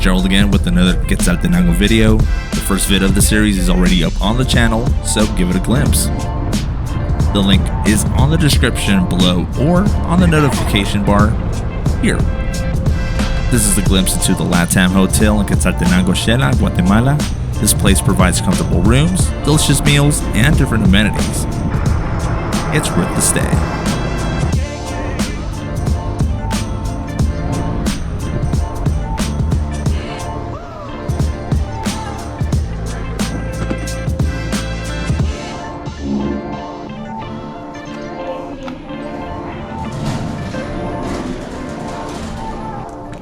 Gerald again with another Quetzaltenango video. The first vid of the series is already up on the channel, so give it a glimpse. The link is on the description below or on the notification bar here. This is a glimpse into the LATAM Hotel in Quetzaltenango, Guatemala. This place provides comfortable rooms, delicious meals, and different amenities. It's worth the stay.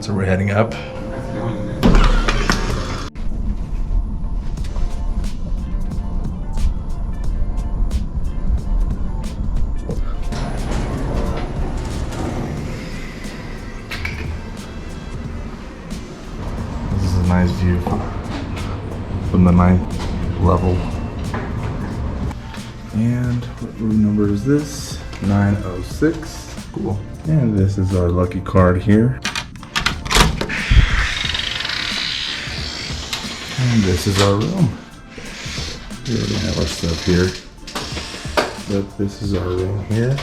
So we're heading up. This is a nice view from the 9th level. And what room number is this? 906. Cool. And this is our lucky card here. And this is our room. We already have our stuff here, but this is our room here.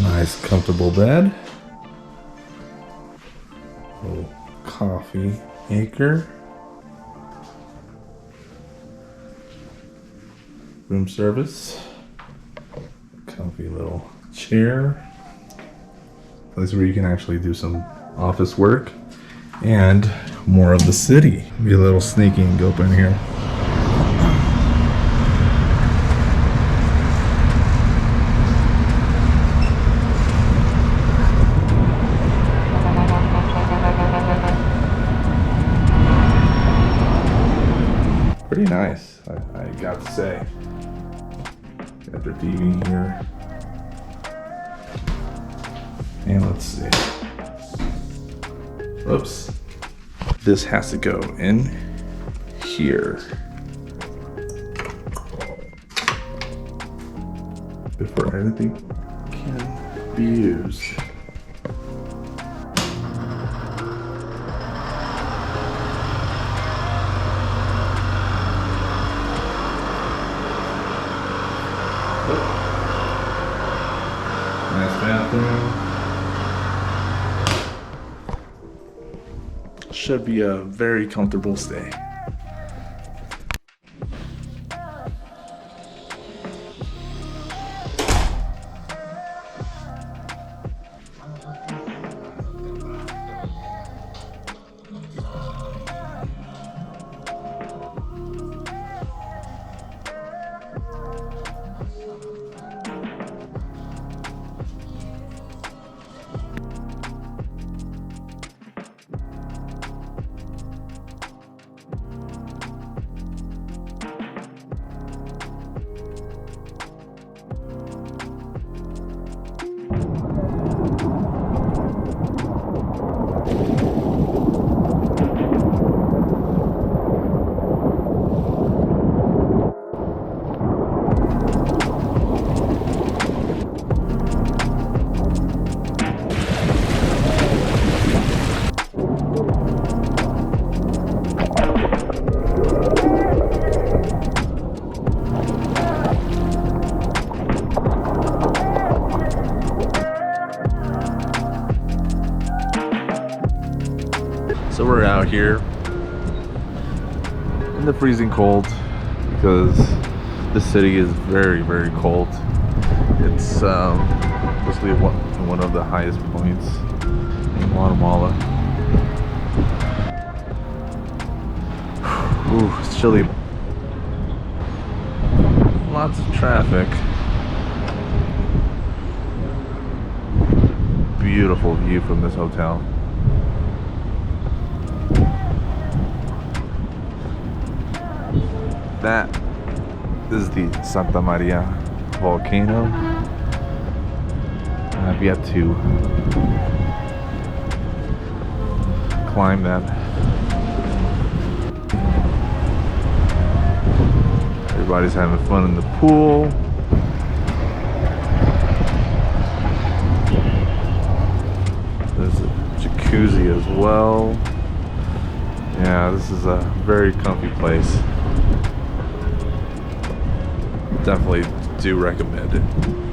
Nice comfortable bed. Little coffee maker. Room service. Comfy little chair. Place where you can actually do some office work and more of the city. Be a little sneaky and go up in here. Pretty nice, I got to say. Got their TV here. And let's see. Oops. This has to go in here before anything can be used. Nice bathroom. Should be a very comfortable stay. So we're out here in the freezing cold because the city is very, very cold. It's supposedly one of the highest points in Guatemala. Ooh, it's chilly. Lots of traffic. Beautiful view from this hotel. That is the Santa Maria volcano. I've yet to climb that. Everybody's having fun in the pool. jacuzzi as well. Yeah, this is a very comfy place. Definitely do recommend it.